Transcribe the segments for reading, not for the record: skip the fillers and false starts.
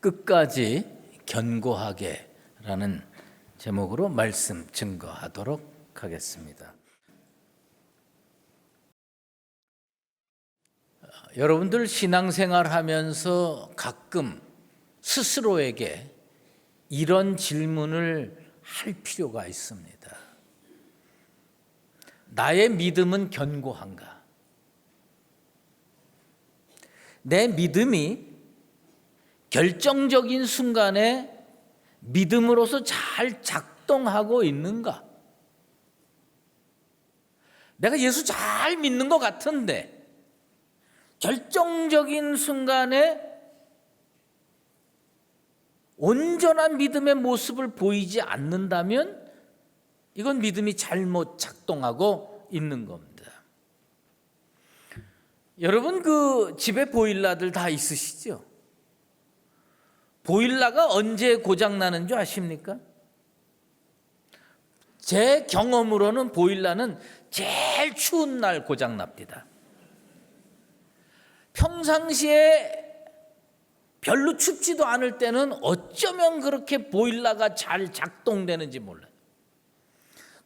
끝까지 견고하게 라는 제목으로 말씀 증거하도록 하겠습니다. 여러분들 신앙생활 하면서 가끔 스스로에게 이런 질문을 할 필요가 있습니다. 나의 믿음은 견고한가? 내 믿음이 결정적인 순간에 믿음으로서 잘 작동하고 있는가? 내가 예수 잘 믿는 것 같은데 결정적인 순간에 온전한 믿음의 모습을 보이지 않는다면 이건 믿음이 잘못 작동하고 있는 겁니다. 여러분 그 집에 보일러들 다 있으시죠? 보일러가 언제 고장 나는 줄 아십니까? 제 경험으로는 보일러는 제일 추운 날 고장 납니다. 평상시에 별로 춥지도 않을 때는 어쩌면 그렇게 보일러가 잘 작동되는지 몰라요.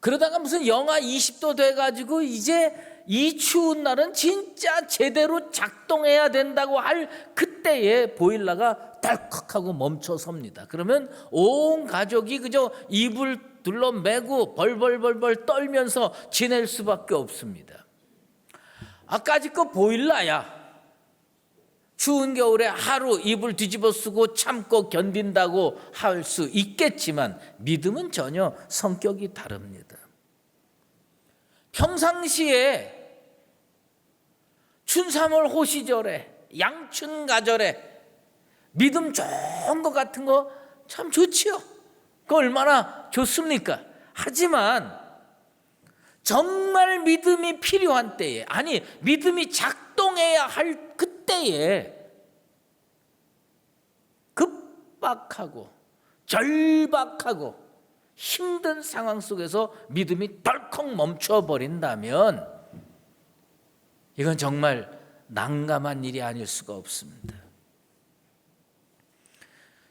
그러다가 무슨 영하 20도 돼가지고 이제 이 추운 날은 진짜 제대로 작동해야 된다고 할 그때에 보일러가 딸컥하고 멈춰섭니다. 그러면 온 가족이 그저 이불 둘러매고 벌벌벌벌 떨면서 지낼 수밖에 없습니다. 아까지 거 보일러야 추운 겨울에 하루 이불 뒤집어 쓰고 참고 견딘다고 할 수 있겠지만 믿음은 전혀 성격이 다릅니다. 평상시에 춘삼월 호시절에 양춘가절에 믿음 좋은 것 같은 거 참 좋지요. 그 얼마나 좋습니까? 하지만 정말 믿음이 필요한 때에, 아니 믿음이 작동해야 할 그때에 급박하고 절박하고 힘든 상황 속에서 믿음이 덜컥 멈춰버린다면 이건 정말 난감한 일이 아닐 수가 없습니다.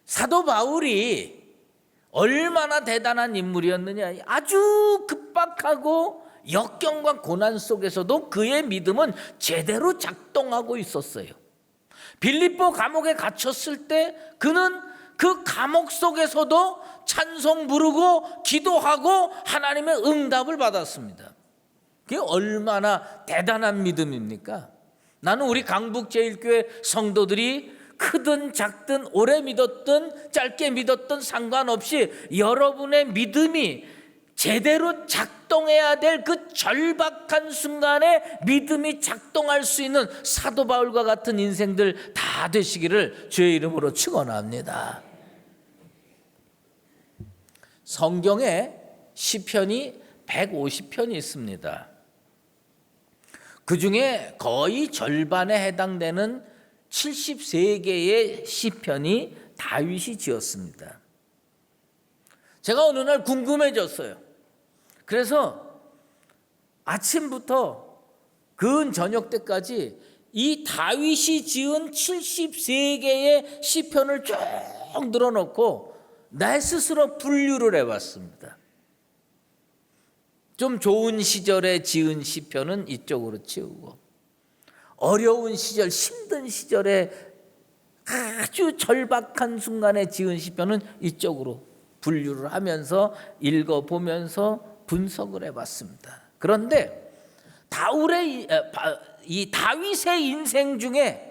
사도 바울이 얼마나 대단한 인물이었느냐. 아주 급박하고 역경과 고난 속에서도 그의 믿음은 제대로 작동하고 있었어요. 빌립보 감옥에 갇혔을 때 그는 그 감옥 속에서도 찬송 부르고 기도하고 하나님의 응답을 받았습니다. 그게 얼마나 대단한 믿음입니까? 나는 우리 강북제일교회 성도들이 크든 작든 오래 믿었든 짧게 믿었든 상관없이 여러분의 믿음이 제대로 작동해야 될 그 절박한 순간에 믿음이 작동할 수 있는 사도 바울과 같은 인생들 다 되시기를 주의 이름으로 축원합니다. 성경에 시편이 150편이 있습니다. 그 중에 거의 절반에 해당되는 73개의 시편이 다윗이 지었습니다. 제가 어느 날 궁금해졌어요. 그래서 아침부터 근 저녁 때까지 이 다윗이 지은 73개의 시편을 쭉 늘어놓고 나 스스로 분류를 해봤습니다. 좀 좋은 시절에 지은 시편은 이쪽으로 치우고, 어려운 시절, 힘든 시절에 아주 절박한 순간에 지은 시편은 이쪽으로 분류를 하면서 읽어보면서 분석을 해봤습니다. 그런데 이 다윗의 인생 중에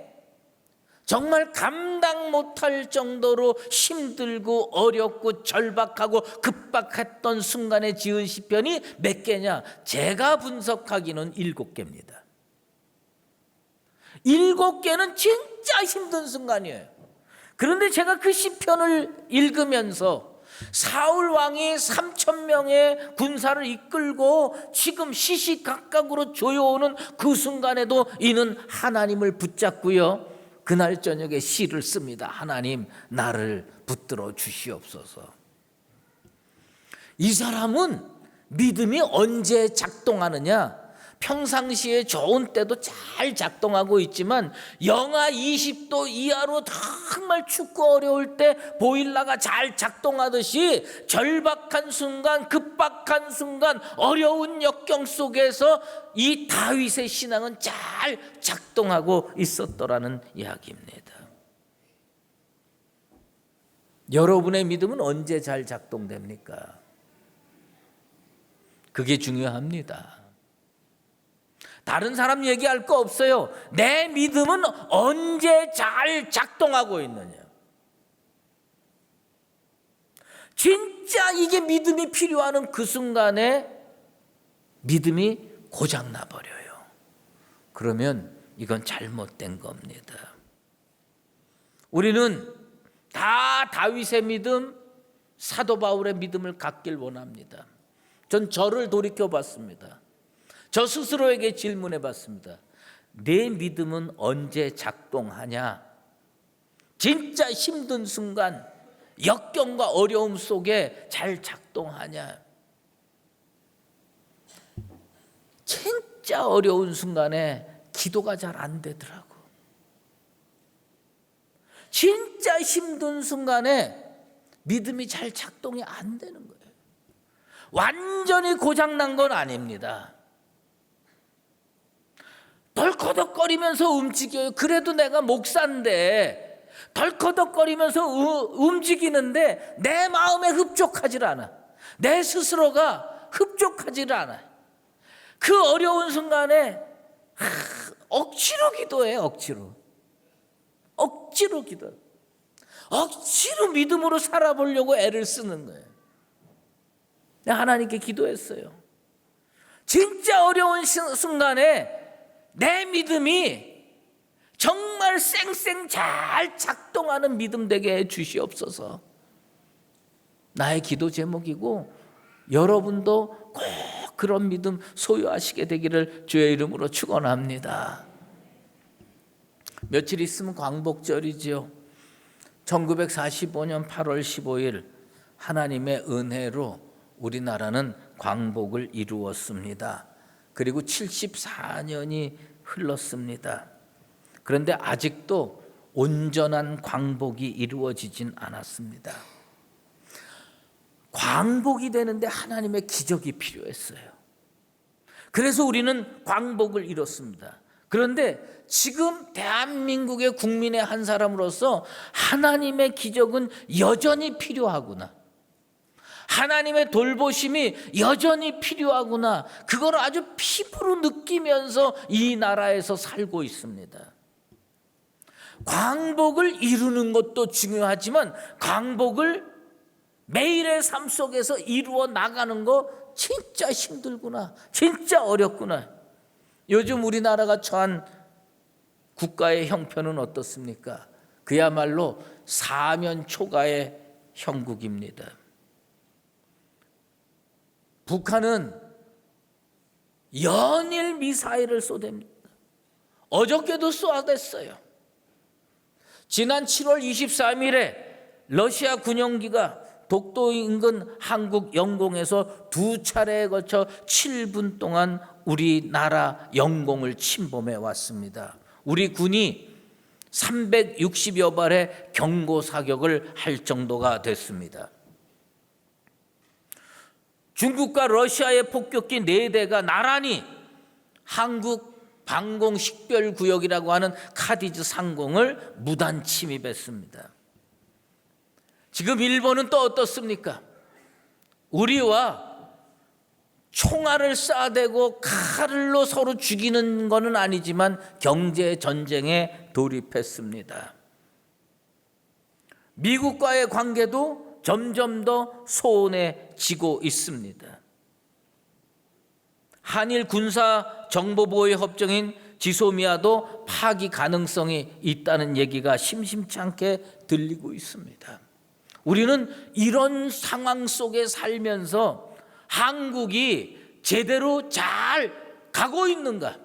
정말 감당 못할 정도로 힘들고 어렵고 절박하고 급박했던 순간에 지은 시편이 몇 개냐? 제가 분석하기는 7개입니다. 7개는 진짜 힘든 순간이에요. 그런데 제가 그 시편을 읽으면서 사울 왕이 3,000명의 군사를 이끌고 지금 시시각각으로 조여오는 그 순간에도 이는 하나님을 붙잡고요, 그날 저녁에 시를 씁니다. 하나님 나를 붙들어 주시옵소서. 이 사람은 믿음이 언제 작동하느냐? 평상시에 좋은 때도 잘 작동하고 있지만 영하 20도 이하로 정말 춥고 어려울 때 보일러가 잘 작동하듯이 절박한 순간, 급박한 순간, 어려운 역경 속에서 이 다윗의 신앙은 잘 작동하고 있었더라는 이야기입니다. 여러분의 믿음은 언제 잘 작동됩니까? 그게 중요합니다. 다른 사람 얘기할 거 없어요. 내 믿음은 언제 잘 작동하고 있느냐. 진짜 이게 믿음이 필요한 그 순간에 믿음이 고장나 버려요. 그러면 이건 잘못된 겁니다. 우리는 다 다윗의 믿음, 사도 바울의 믿음을 갖길 원합니다. 전 저를 돌이켜 봤습니다. 저 스스로에게 질문해 봤습니다. 내 믿음은 언제 작동하냐? 진짜 힘든 순간, 역경과 어려움 속에 잘 작동하냐? 진짜 어려운 순간에 기도가 잘 안 되더라고. 진짜 힘든 순간에 믿음이 잘 작동이 안 되는 거예요. 완전히 고장난 건 아닙니다. 덜커덕거리면서 움직여요. 그래도 내가 목사인데 덜커덕거리면서 움직이는데 내 마음에 흡족하지 않아. 내 스스로가 흡족하지 않아. 그 어려운 순간에 억지로 기도해. 억지로 기도. 억지로 믿음으로 살아보려고 애를 쓰는 거예요. 내가 하나님께 기도했어요. 진짜 어려운 순간에 내 믿음이 정말 쌩쌩 잘 작동하는 믿음 되게 해 주시옵소서. 나의 기도 제목이고 여러분도 꼭 그런 믿음 소유하시게 되기를 주의 이름으로 축원합니다. 며칠 있으면 광복절이지요. 1945년 8월 15일 하나님의 은혜로 우리나라는 광복을 이루었습니다. 그리고 74년이 흘렀습니다. 그런데 아직도 온전한 광복이 이루어지진 않았습니다. 광복이 되는데 하나님의 기적이 필요했어요. 그래서 우리는 광복을 이뤘습니다. 그런데 지금 대한민국의 국민의 한 사람으로서 하나님의 기적은 여전히 필요하구나. 하나님의 돌보심이 여전히 필요하구나. 그걸 아주 피부로 느끼면서 이 나라에서 살고 있습니다. 광복을 이루는 것도 중요하지만 광복을 매일의 삶 속에서 이루어 나가는 거 진짜 힘들구나. 진짜 어렵구나. 요즘 우리나라가 처한 국가의 형편은 어떻습니까? 그야말로 사면 초가의 형국입니다. 북한은 연일 미사일을 쏘댑니다. 어저께도 쏘아댔어요. 지난 7월 23일에 러시아 군용기가 독도 인근 한국 영공에서 2차례에 거쳐 7분 동안 우리나라 영공을 침범해 왔습니다. 우리 군이 360여 발의 경고 사격을 할 정도가 됐습니다. 중국과 러시아의 폭격기 4대가 나란히 한국 방공 식별구역이라고 하는 카디즈 상공을 무단 침입했습니다. 지금 일본은 또 어떻습니까? 우리와 총알을 쏴대고 칼로 서로 죽이는 것은 아니지만 경제 전쟁에 돌입했습니다. 미국과의 관계도 점점 더 소원해지고 있습니다. 한일 군사 정보보호 협정인 지소미아도 파기 가능성이 있다는 얘기가 심심치 않게 들리고 있습니다. 우리는 이런 상황 속에 살면서 한국이 제대로 잘 가고 있는가?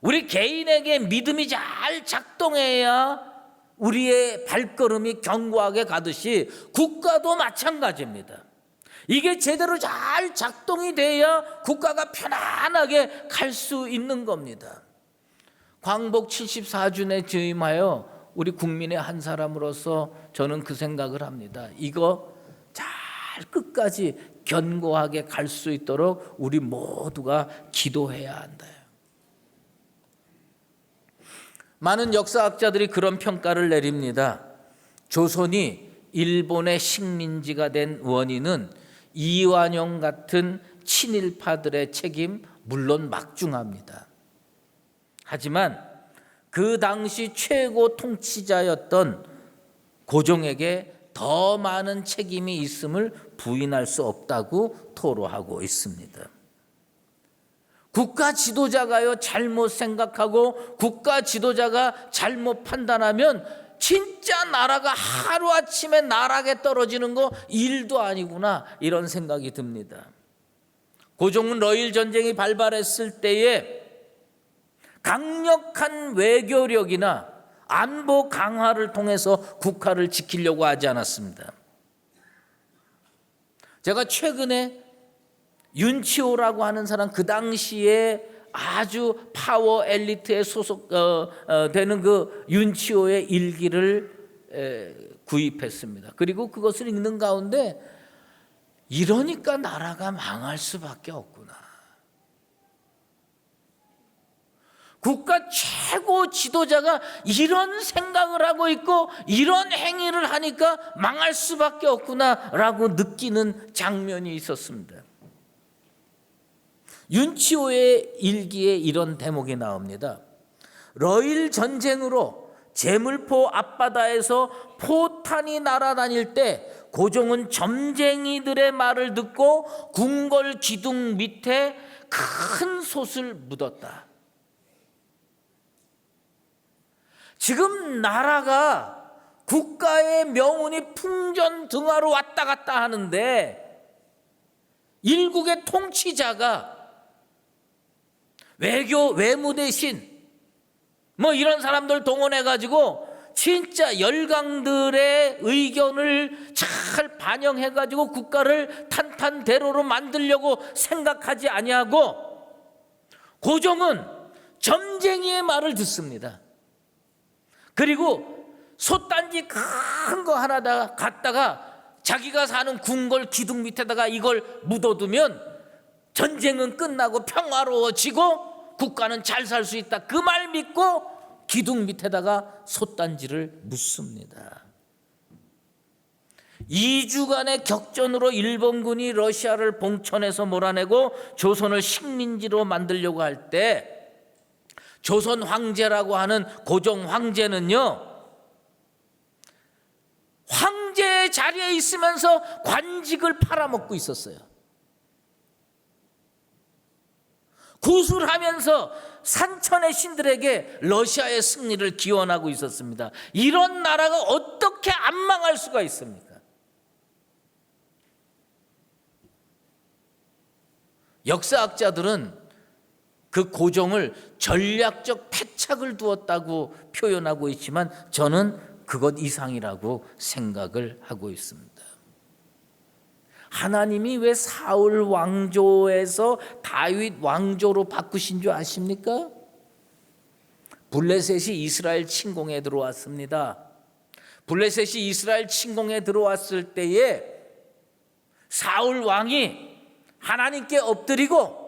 우리 개인에게 믿음이 잘 작동해야 우리의 발걸음이 견고하게 가듯이 국가도 마찬가지입니다. 이게 제대로 잘 작동이 돼야 국가가 편안하게 갈 수 있는 겁니다. 광복 74주년에 저임하여 우리 국민의 한 사람으로서 저는 그 생각을 합니다. 이거 잘 끝까지 견고하게 갈 수 있도록 우리 모두가 기도해야 한다. 많은 역사학자들이 그런 평가를 내립니다. 조선이 일본의 식민지가 된 원인은 이완용 같은 친일파들의 책임 물론 막중합니다. 하지만 그 당시 최고 통치자였던 고종에게 더 많은 책임이 있음을 부인할 수 없다고 토로하고 있습니다. 국가 지도자가요 잘못 생각하고 국가 지도자가 잘못 판단하면 진짜 나라가 하루아침에 나락에 떨어지는 거 일도 아니구나, 이런 생각이 듭니다. 고종은 러일 전쟁이 발발했을 때에 강력한 외교력이나 안보 강화를 통해서 국가를 지키려고 하지 않았습니다. 제가 최근에 윤치호라고 하는 사람, 그 당시에 아주 파워 엘리트에 소속되는 그 윤치호의 일기를 구입했습니다. 그리고 그것을 읽는 가운데 이러니까 나라가 망할 수밖에 없구나. 국가 최고 지도자가 이런 생각을 하고 있고 이런 행위를 하니까 망할 수밖에 없구나라고 느끼는 장면이 있었습니다. 윤치호의 일기에 이런 대목이 나옵니다. 러일 전쟁으로 제물포 앞바다에서 포탄이 날아다닐 때 고종은 점쟁이들의 말을 듣고 궁궐 기둥 밑에 큰 솥을 묻었다. 지금 나라가 국가의 명운이 풍전등화로 왔다 갔다 하는데 일국의 통치자가 외무 대신 이런 사람들 동원해가지고 진짜 열강들의 의견을 잘 반영해가지고 국가를 탄탄대로로 만들려고 생각하지 아니하고 고종은 점쟁이의 말을 듣습니다. 그리고 솥단지 큰 거 하나 갖다가 자기가 사는 궁궐 기둥 밑에다가 이걸 묻어두면 전쟁은 끝나고 평화로워지고 국가는 잘 살 수 있다, 그 말 믿고 기둥 밑에다가 솥단지를 묻습니다. 2주간의 격전으로 일본군이 러시아를 봉천에서 몰아내고 조선을 식민지로 만들려고 할 때 조선 황제라고 하는 고종 황제는요, 황제의 자리에 있으면서 관직을 팔아먹고 있었어요. 구술하면서 산천의 신들에게 러시아의 승리를 기원하고 있었습니다. 이런 나라가 어떻게 안 망할 수가 있습니까? 역사학자들은 그 고종을 전략적 패착을 두었다고 표현하고 있지만 저는 그것 이상이라고 생각을 하고 있습니다. 하나님이 왜 사울 왕조에서 다윗 왕조로 바꾸신 줄 아십니까? 블레셋이 이스라엘 침공에 들어왔습니다. 블레셋이 이스라엘 침공에 들어왔을 때에 사울 왕이 하나님께 엎드리고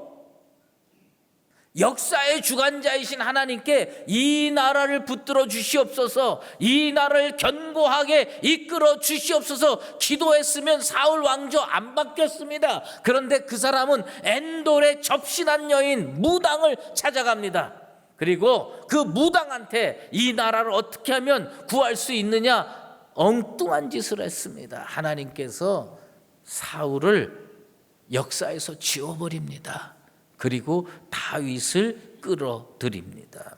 역사의 주관자이신 하나님께 이 나라를 붙들어 주시옵소서, 이 나라를 견고하게 이끌어 주시옵소서 기도했으면 사울 왕조 안 바뀌었습니다. 그런데 그 사람은 엔돌의 접신한 여인 무당을 찾아갑니다. 그리고 그 무당한테 이 나라를 어떻게 하면 구할 수 있느냐 엉뚱한 짓을 했습니다. 하나님께서 사울을 역사에서 지워버립니다. 그리고 다윗을 끌어들입니다.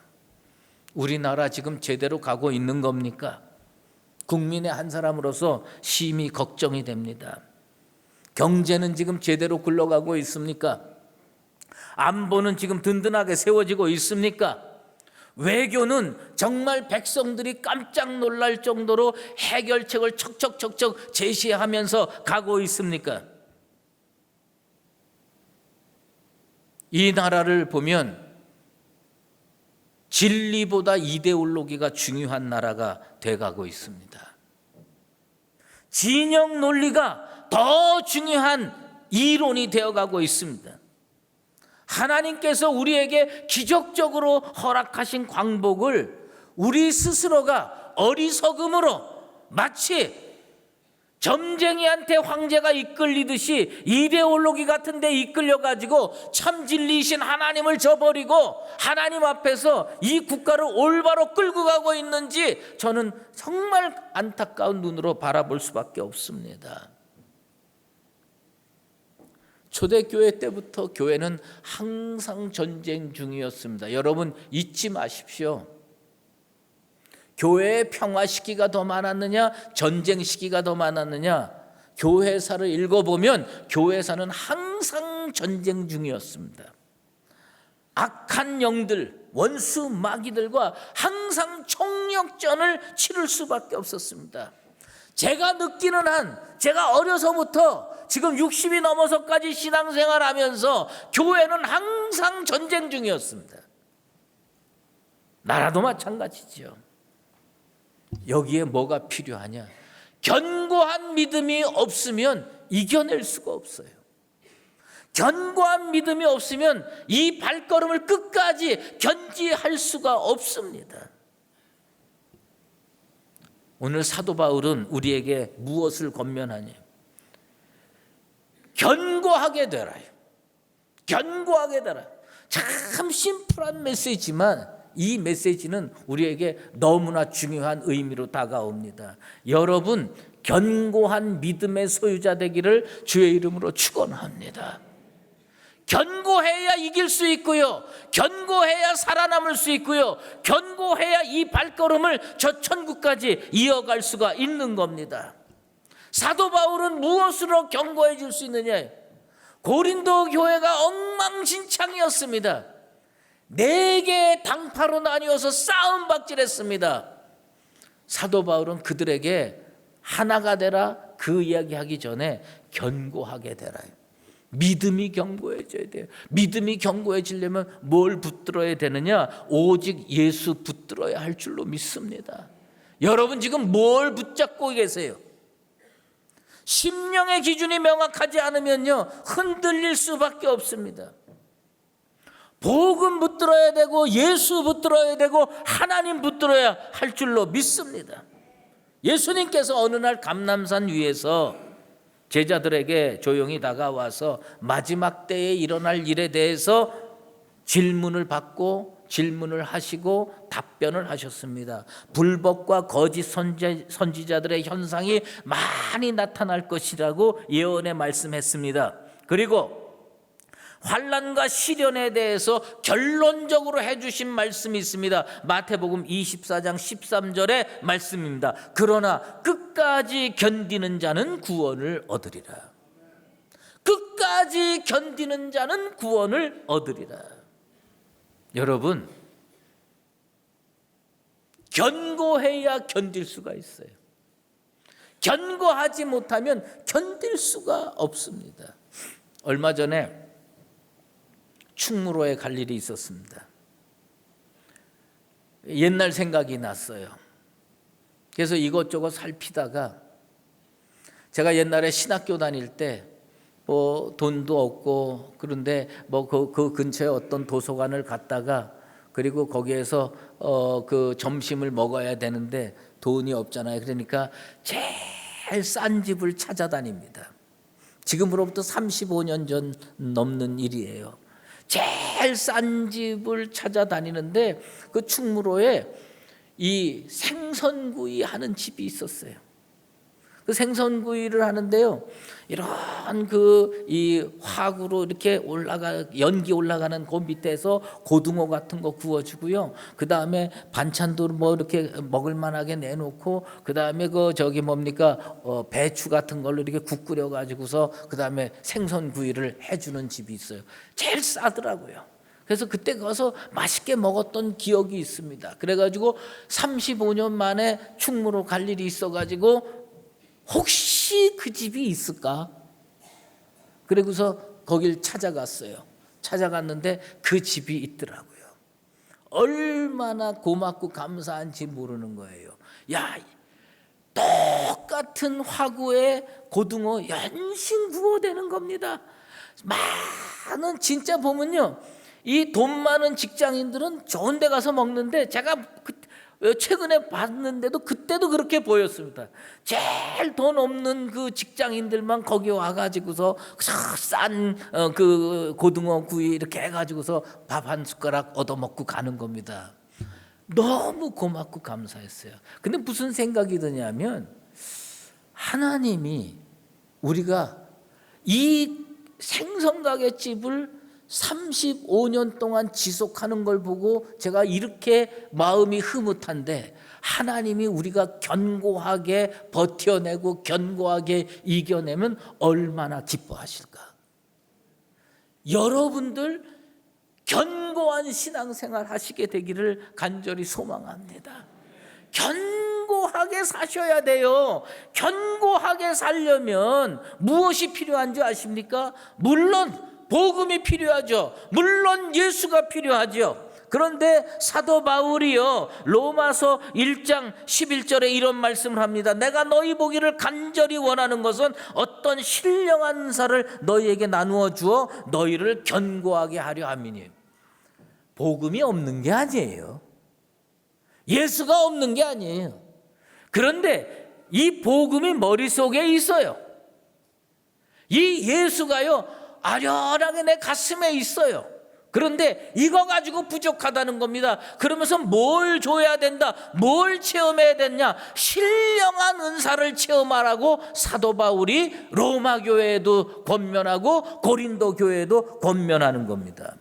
우리나라 지금 제대로 가고 있는 겁니까? 국민의 한 사람으로서 심히 걱정이 됩니다. 경제는 지금 제대로 굴러가고 있습니까? 안보는 지금 든든하게 세워지고 있습니까? 외교는 정말 백성들이 깜짝 놀랄 정도로 해결책을 척척척척 제시하면서 가고 있습니까? 이 나라를 보면 진리보다 이데올로기가 중요한 나라가 돼가고 있습니다. 진영 논리가 더 중요한 이론이 되어가고 있습니다. 하나님께서 우리에게 기적적으로 허락하신 광복을 우리 스스로가 어리석음으로 마치 점쟁이한테 황제가 이끌리듯이 이데올로기 같은 데 이끌려가지고 참 진리이신 하나님을 저버리고 하나님 앞에서 이 국가를 올바로 끌고 가고 있는지 저는 정말 안타까운 눈으로 바라볼 수밖에 없습니다. 초대교회 때부터 교회는 항상 전쟁 중이었습니다. 여러분 잊지 마십시오. 교회의 평화 시기가 더 많았느냐, 전쟁 시기가 더 많았느냐, 교회사를 읽어보면 교회사는 항상 전쟁 중이었습니다. 악한 영들, 원수 마귀들과 항상 총력전을 치를 수밖에 없었습니다. 제가 느끼는 한, 제가 어려서부터 지금 60이 넘어서까지 신앙생활하면서 교회는 항상 전쟁 중이었습니다. 나라도 마찬가지죠. 여기에 뭐가 필요하냐? 견고한 믿음이 없으면 이겨낼 수가 없어요. 견고한 믿음이 없으면 이 발걸음을 끝까지 견지할 수가 없습니다. 오늘 사도 바울은 우리에게 무엇을 권면하냐? 견고하게 되라요. 견고하게 되라. 참 심플한 메시지만 이 메시지는 우리에게 너무나 중요한 의미로 다가옵니다. 여러분, 견고한 믿음의 소유자 되기를 주의 이름으로 축원합니다. 견고해야 이길 수 있고요, 견고해야 살아남을 수 있고요, 견고해야 이 발걸음을 저 천국까지 이어갈 수가 있는 겁니다. 사도 바울은 무엇으로 견고해질 수 있느냐? 고린도 교회가 엉망진창이었습니다. 4개의 당파로 나뉘어서 싸움박질했습니다. 사도 바울은 그들에게 하나가 되라 그 이야기하기 전에 견고하게 되라. 믿음이 견고해져야 돼요. 믿음이 견고해지려면 뭘 붙들어야 되느냐? 오직 예수 붙들어야 할 줄로 믿습니다. 여러분 지금 뭘 붙잡고 계세요? 심령의 기준이 명확하지 않으면요 흔들릴 수밖에 없습니다. 복음 붙들어야 되고 예수 붙들어야 되고 하나님 붙들어야 할 줄로 믿습니다. 예수님께서 어느 날 감람산 위에서 제자들에게 조용히 다가와서 마지막 때에 일어날 일에 대해서 질문을 받고 질문을 하시고 답변을 하셨습니다. 불법과 거짓 선지자들의 현상이 많이 나타날 것이라고 예언에 말씀했습니다. 그리고 환난과 시련에 대해서 결론적으로 해주신 말씀이 있습니다. 마태복음 24장 13절의 말씀입니다. 그러나 끝까지 견디는 자는 구원을 얻으리라. 끝까지 견디는 자는 구원을 얻으리라. 여러분, 견고해야 견딜 수가 있어요. 견고하지 못하면 견딜 수가 없습니다. 얼마 전에 충무로에 갈 일이 있었습니다. 옛날 생각이 났어요. 그래서 이것저것 살피다가 제가 옛날에 신학교 다닐 때 뭐 돈도 없고 그런데 뭐 그 근처에 어떤 도서관을 갔다가 그리고 거기에서 그 점심을 먹어야 되는데 돈이 없잖아요. 그러니까 제일 싼 집을 찾아다닙니다. 지금으로부터 35년 전 넘는 일이에요. 제일 싼 집을 찾아다니는데 그 충무로에 이 생선구이 하는 집이 있었어요. 그 생선구이를 하는데요, 이런 이 화구로 이렇게 연기 올라가는 그 밑에서 고등어 같은 거 구워주고요. 그 다음에 반찬도 뭐 이렇게 먹을만하게 내놓고, 그 다음에 배추 같은 걸로 이렇게 국 끓여가지고서 그 다음에 생선구이를 해주는 집이 있어요. 제일 싸더라고요. 그래서 그때 가서 맛있게 먹었던 기억이 있습니다. 그래가지고 35년 만에 충무로 갈 일이 있어가지고 혹시 그 집이 있을까? 그리고서 거길 찾아갔어요. 찾아갔는데 그 집이 있더라고요. 얼마나 고맙고 감사한지 모르는 거예요. 야, 똑같은 화구에 고등어 연신 구워대는 겁니다. 많은, 진짜 보면요, 이 돈 많은 직장인들은 좋은 데 가서 먹는데, 제가 최근에 봤는데도 그때도 그렇게 보였습니다. 제일 돈 없는 그 직장인들만 거기 와가지고서 싼 그 고등어 구이 이렇게 해가지고서 밥 한 숟가락 얻어먹고 가는 겁니다. 너무 고맙고 감사했어요. 근데 무슨 생각이 드냐면, 하나님이 우리가 이 생선가게집을 35년 동안 지속하는 걸 보고 제가 이렇게 마음이 흐뭇한데, 하나님이 우리가 견고하게 버텨내고 견고하게 이겨내면 얼마나 기뻐하실까. 여러분들 견고한 신앙생활 하시게 되기를 간절히 소망합니다. 견고하게 사셔야 돼요. 견고하게 살려면 무엇이 필요한 줄 아십니까? 물론 복음이 필요하죠. 물론 예수가 필요하죠. 그런데 사도 바울이요, 로마서 1장 11절에 이런 말씀을 합니다. 내가 너희 보기를 간절히 원하는 것은 어떤 신령한 은사를 너희에게 나누어 주어 너희를 견고하게 하려 함이니. 복음이 없는 게 아니에요. 예수가 없는 게 아니에요. 그런데 이 복음이 머릿속에 있어요. 이 예수가요, 아련하게 내 가슴에 있어요. 그런데 이거 가지고 부족하다는 겁니다. 그러면서 뭘 줘야 된다, 뭘 체험해야 되냐? 신령한 은사를 체험하라고 사도 바울이 로마 교회에도 권면하고 고린도 교회에도 권면하는 겁니다.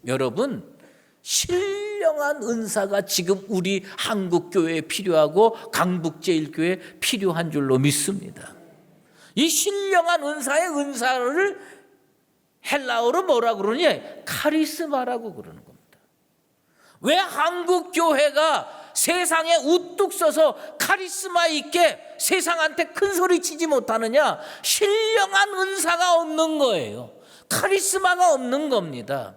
여러분, 신령한 은사가 지금 우리 한국교회에 필요하고 강북제일교회에 필요한 줄로 믿습니다. 이 신령한 은사를 헬라어로 뭐라고 그러니? 카리스마라고 그러는 겁니다. 왜 한국교회가 세상에 우뚝 서서 카리스마 있게 세상한테 큰 소리 치지 못하느냐? 신령한 은사가 없는 거예요. 카리스마가 없는 겁니다.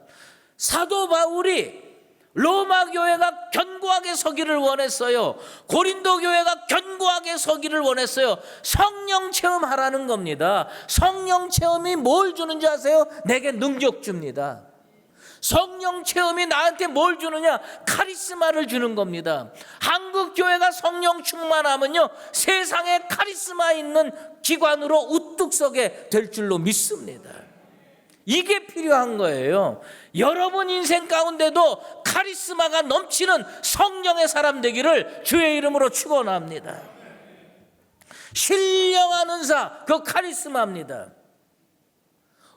사도 바울이 로마 교회가 견고하게 서기를 원했어요. 고린도 교회가 견고하게 서기를 원했어요. 성령 체험하라는 겁니다. 성령 체험이 뭘 주는지 아세요? 내게 능력 줍니다. 성령 체험이 나한테 뭘 주느냐? 카리스마를 주는 겁니다. 한국 교회가 성령 충만하면요, 세상에 카리스마 있는 기관으로 우뚝 서게 될 줄로 믿습니다. 이게 필요한 거예요. 여러분 인생 가운데도 카리스마가 넘치는 성령의 사람 되기를 주의 이름으로 축원합니다. 신령한 은사, 그 카리스마입니다.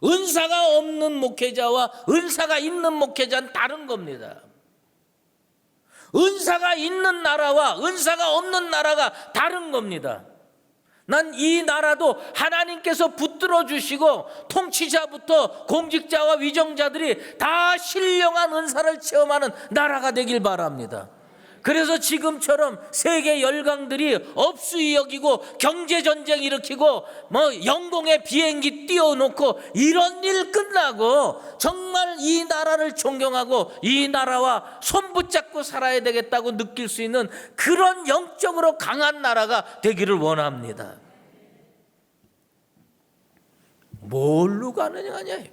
은사가 없는 목회자와 은사가 있는 목회자는 다른 겁니다. 은사가 있는 나라와 은사가 없는 나라가 다른 겁니다. 난 이 나라도 하나님께서 붙들어 주시고 통치자부터 공직자와 위정자들이 다 신령한 은사를 체험하는 나라가 되길 바랍니다. 그래서 지금처럼 세계 열강들이 업수이 여기고 경제전쟁 일으키고 영공에 비행기 띄워놓고 이런 일 끝나고 정말 이 나라를 존경하고 이 나라와 손붙잡고 살아야 되겠다고 느낄 수 있는 그런 영적으로 강한 나라가 되기를 원합니다. 뭘로 가느냐냐?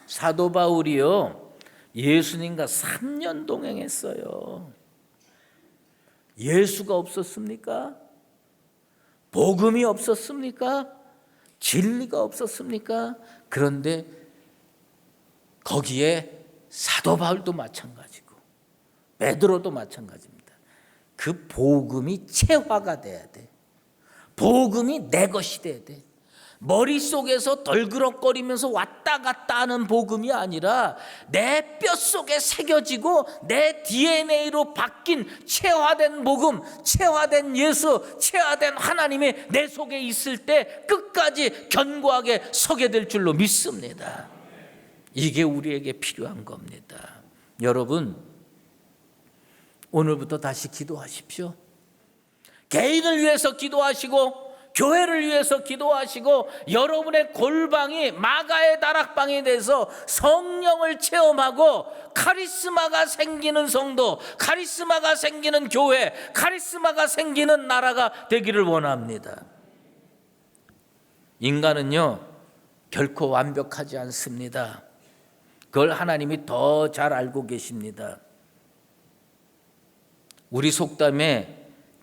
사도 바울이요, 예수님과 3년 동행했어요. 예수가 없었습니까? 복음이 없었습니까? 진리가 없었습니까? 그런데 거기에 사도 바울도 마찬가지고 베드로도 마찬가지입니다. 그 복음이 체화가 돼야 돼. 복음이 내 것이 돼야 돼. 머릿속에서 덜그럭거리면서 왔다 갔다 하는 복음이 아니라 내 뼛속에 새겨지고 내 DNA로 바뀐 체화된 복음, 체화된 예수, 체화된 하나님이 내 속에 있을 때 끝까지 견고하게 서게 될 줄로 믿습니다. 이게 우리에게 필요한 겁니다. 여러분, 오늘부터 다시 기도하십시오. 개인을 위해서 기도하시고 교회를 위해서 기도하시고 여러분의 골방이 마가의 다락방이 돼서 성령을 체험하고 카리스마가 생기는 성도, 카리스마가 생기는 교회, 카리스마가 생기는 나라가 되기를 원합니다. 인간은요 결코 완벽하지 않습니다. 그걸 하나님이 더 잘 알고 계십니다. 우리 속담에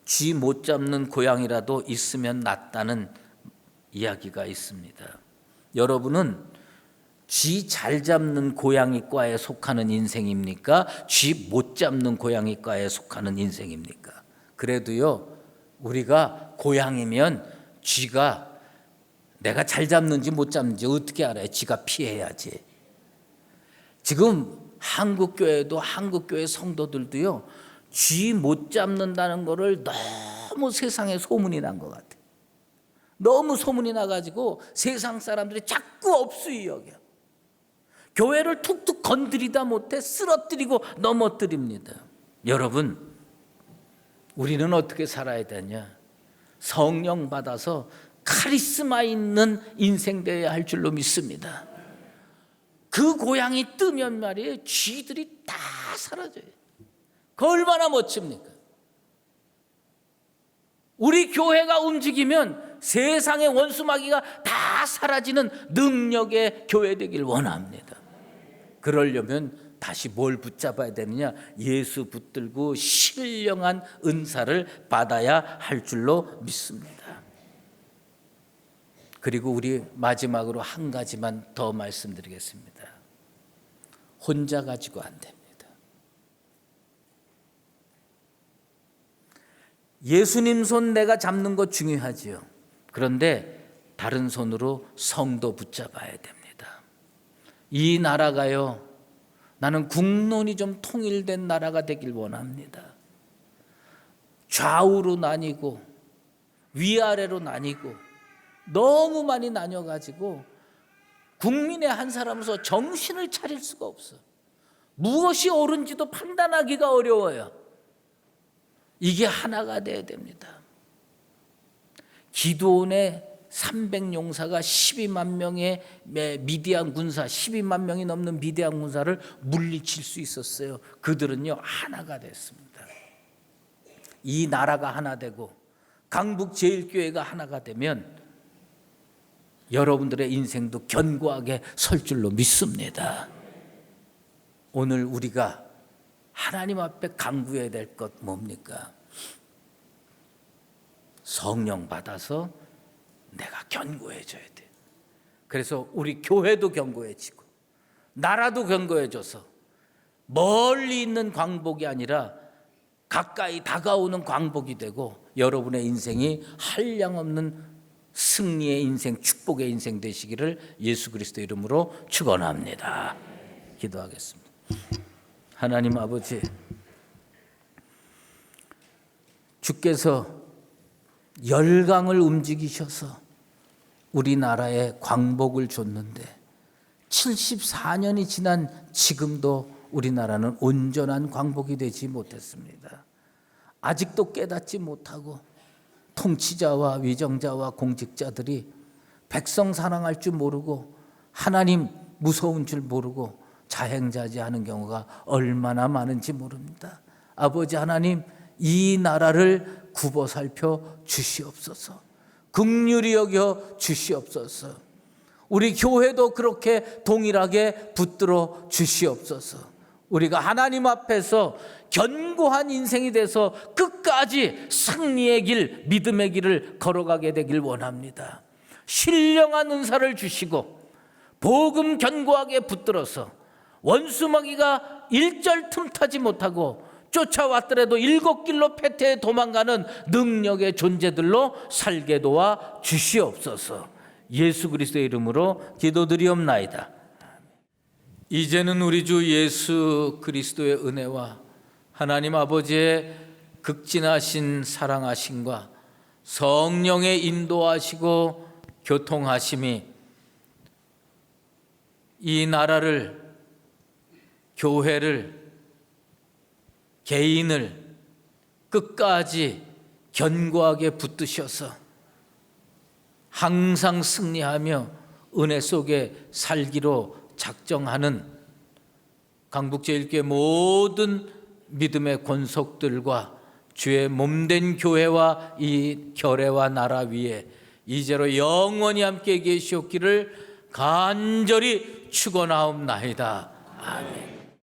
쥐 못 잡는 고양이라도 있으면 낫다는 이야기가 있습니다. 여러분은 쥐 잘 잡는 고양이과에 속하는 인생입니까? 쥐 못 잡는 고양이과에 속하는 인생입니까? 그래도요 우리가 고양이면 쥐가 내가 잘 잡는지 못 잡는지 어떻게 알아요? 쥐가 피해야지. 지금 한국교회도 한국교회 성도들도요 쥐 못 잡는다는 거를 너무 세상에 소문이 난 것 같아요. 너무 소문이 나가지고 세상 사람들이 자꾸 업수이 여겨. 교회를 툭툭 건드리다 못해 쓰러뜨리고 넘어뜨립니다. 여러분, 우리는 어떻게 살아야 되냐? 성령 받아서 카리스마 있는 인생 되어야 할 줄로 믿습니다. 그 고향이 뜨면 말이에요 쥐들이 다 사라져요. 그 얼마나 멋집니까? 우리 교회가 움직이면 세상의 원수마귀가 다 사라지는 능력의 교회 되길 원합니다. 그러려면 다시 뭘 붙잡아야 되느냐? 예수 붙들고 신령한 은사를 받아야 할 줄로 믿습니다. 그리고 우리 마지막으로 한 가지만 더 말씀드리겠습니다. 혼자 가지고 안 됩니다. 예수님 손 내가 잡는 거 중요하지요. 그런데 다른 손으로 성도 붙잡아야 됩니다. 이 나라가요, 나는 국론이 좀 통일된 나라가 되길 원합니다. 좌우로 나뉘고 위아래로 나뉘고 너무 많이 나뉘어가지고 국민의 한 사람으로서 정신을 차릴 수가 없어. 무엇이 옳은지도 판단하기가 어려워요. 이게 하나가 돼야 됩니다. 기드온의 300용사가 12만 명의 미디안 군사, 12만 명이 넘는 미디안 군사를 물리칠 수 있었어요. 그들은요 하나가 됐습니다. 이 나라가 하나 되고 강북제일교회가 하나가 되면 여러분들의 인생도 견고하게 설 줄로 믿습니다. 오늘 우리가 하나님 앞에 간구해야 될 것 뭡니까? 성령 받아서 내가 견고해져야 돼. 그래서 우리 교회도 견고해지고 나라도 견고해져서 멀리 있는 광복이 아니라 가까이 다가오는 광복이 되고 여러분의 인생이 한량없는 승리의 인생, 축복의 인생 되시기를 예수 그리스도 이름으로 축원합니다. 기도하겠습니다. 하나님 아버지, 주께서 열강을 움직이셔서 우리나라에 광복을 줬는데 74년이 지난 지금도 우리나라는 온전한 광복이 되지 못했습니다. 아직도 깨닫지 못하고 통치자와 위정자와 공직자들이 백성 사랑할 줄 모르고 하나님 무서운 줄 모르고 자행자지하는 경우가 얼마나 많은지 모릅니다. 아버지 하나님, 이 나라를 굽어 살펴 주시옵소서. 긍휼히 여겨 주시옵소서. 우리 교회도 그렇게 동일하게 붙들어 주시옵소서. 우리가 하나님 앞에서 견고한 인생이 돼서 끝까지 승리의 길, 믿음의 길을 걸어가게 되길 원합니다. 신령한 은사를 주시고 복음 견고하게 붙들어서 원수마귀가 일절 틈타지 못하고 쫓아왔더라도 일곱 길로 패퇴해 도망가는 능력의 존재들로 살게 도와 주시옵소서. 예수 그리스도의 이름으로 기도드리옵나이다. 이제는 우리 주 예수 그리스도의 은혜와 하나님 아버지의 극진하신 사랑하심과 성령의 인도하시고 교통하심이 이 나라를, 교회를, 개인을 끝까지 견고하게 붙드셔서 항상 승리하며 은혜 속에 살기로 작정하는 강북제일교회 모든 믿음의 권속들과 주의 몸된 교회와 이 결례와 나라 위에 이제로 영원히 함께 계시옵기를 간절히 축원하옵나이다. 아멘.